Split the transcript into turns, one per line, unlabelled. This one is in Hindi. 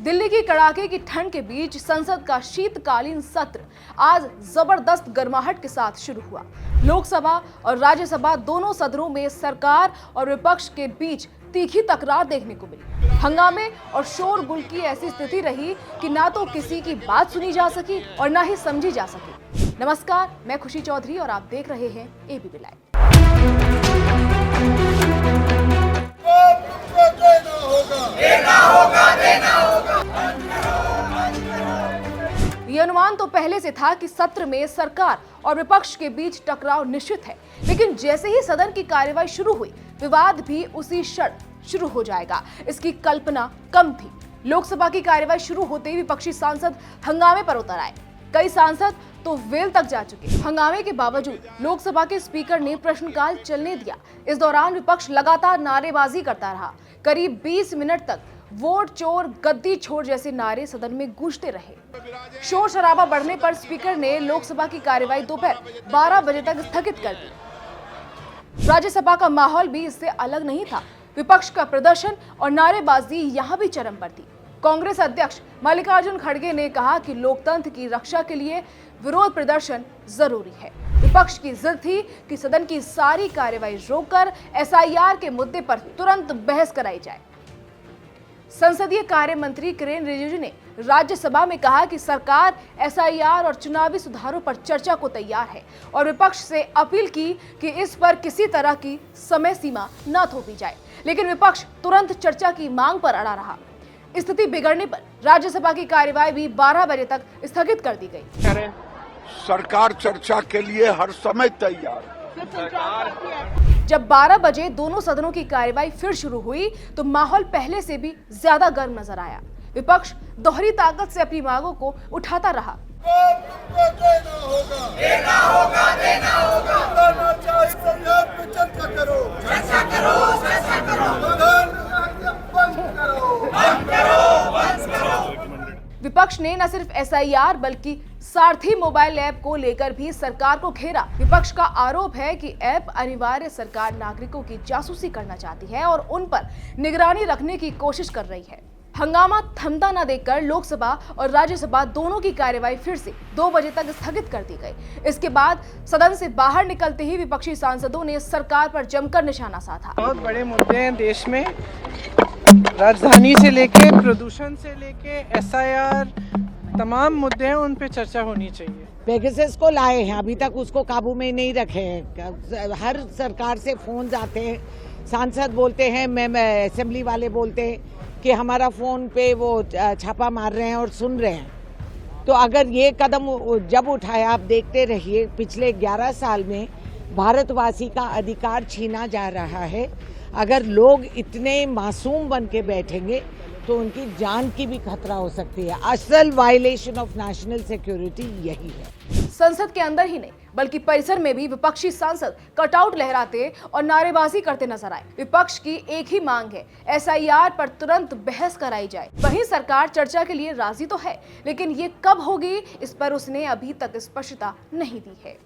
दिल्ली की कड़ाके की ठंड के बीच संसद का शीतकालीन सत्र आज जबरदस्त गर्माहट के साथ शुरू हुआ। लोकसभा और राज्यसभा दोनों सदनों में सरकार और विपक्ष के बीच तीखी तकरार देखने को मिली। हंगामे और शोरगुल की ऐसी स्थिति रही कि ना तो किसी की बात सुनी जा सकी और ना ही समझी जा सकी। नमस्कार, मैं खुशी चौधरी और आप देख रहे हैं एबीपी लाइव। ये अनुमान तो पहले से था कि सत्र में सरकार और विपक्ष के बीच टकराव निश्चित है, लेकिन जैसे ही सदन की कार्यवाही शुरू हुई, विवाद भी उसी क्षण शुरू हो जाएगा, इसकी कल्पना कम थी। लोकसभा की कार्यवाही शुरू होते ही विपक्षी सांसद हंगामे पर उतर आए। कई सांसद तो वेल तक जा चुके। हंगामे के बावजूद लोकसभा के स्पीकर ने प्रश्नकाल चलने दिया। इस दौरान विपक्ष लगातार नारेबाजी करता रहा। करीब 20 मिनट तक वोट चोर, गद्दी छोड़ जैसे नारे सदन में गूंजते रहे। शोर शराबा बढ़ने पर स्पीकर ने लोकसभा की कार्यवाही दोपहर 12 बजे तक स्थगित कर दी। राज्यसभा का माहौल भी इससे अलग नहीं था। विपक्ष का प्रदर्शन और नारेबाजी यहां भी चरम पर थी। कांग्रेस अध्यक्ष मल्लिकार्जुन खड़गे ने कहा कि लोकतंत्र की रक्षा के लिए विरोध प्रदर्शन जरूरी है। विपक्ष की जिद थी कि सदन की सारी कार्यवाही रोककर एसआईआर के मुद्दे पर तुरंत बहस कराई जाए। संसदीय कार्य मंत्री किरेन रिजिजू ने राज्यसभा में कहा कि सरकार एसआईआर और चुनावी सुधारों पर चर्चा को तैयार है और विपक्ष से अपील की कि इस पर किसी तरह की समय सीमा न थोपी जाए, लेकिन विपक्ष तुरंत चर्चा की मांग पर अड़ा रहा। स्थिति बिगड़ने पर राज्यसभा की कार्यवाही भी 12 बजे तक स्थगित कर दी गई।
सरकार चर्चा के लिए हर समय तैयार।
जब 12 बजे दोनों सदनों की कार्यवाही फिर शुरू हुई तो माहौल पहले से भी ज्यादा गर्म नजर आया। विपक्ष दोहरी ताकत से अपनी मांगों को उठाता रहा। विपक्ष ने न सिर्फ एसआईआर बल्कि सारथी मोबाइल ऐप को लेकर भी सरकार को घेरा। विपक्ष का आरोप है कि ऐप अनिवार्य सरकार नागरिकों की जासूसी करना चाहती है और उन पर निगरानी रखने की कोशिश कर रही है। हंगामा थमता न देखकर लोकसभा और राज्यसभा दोनों की कार्यवाही फिर से 2 बजे तक स्थगित कर दी गई। इसके बाद सदन से बाहर निकलते ही विपक्षी सांसदों ने सरकार पर जमकर निशाना साधा।
बहुत बड़े मुद्दे हैं देश में, राजधानी से लेके प्रदूषण से लेके एसआईआर, तमाम मुद्दे हैं, उन पे चर्चा होनी चाहिए।
पेगासस को लाए हैं, अभी तक उसको काबू में नहीं रखे हैं। हर सरकार से फोन आते हैं, सांसद बोलते हैं, मैं असेंबली वाले बोलते हैं कि हमारा फोन पे वो छापा मार रहे हैं और सुन रहे हैं। तो अगर ये कदम जब उठाया, आप देखते रहिए, पिछले 11 साल में भारतवासी का अधिकार छीना जा रहा है। अगर लोग इतने मासूम बन के बैठेंगे तो उनकी जान की भी खतरा हो सकती है। असल वायलेशन ऑफ नेशनल सिक्योरिटी यही है।
संसद के अंदर ही नहीं बल्कि परिसर में भी विपक्षी सांसद कटआउट लहराते और नारेबाजी करते नजर आए। विपक्ष की एक ही मांग है, एसआईआर पर तुरंत बहस कराई जाए। वहीं सरकार चर्चा के लिए राजी तो है, लेकिन ये कब होगी इस पर उसने अभी तक स्पष्टता नहीं दी है।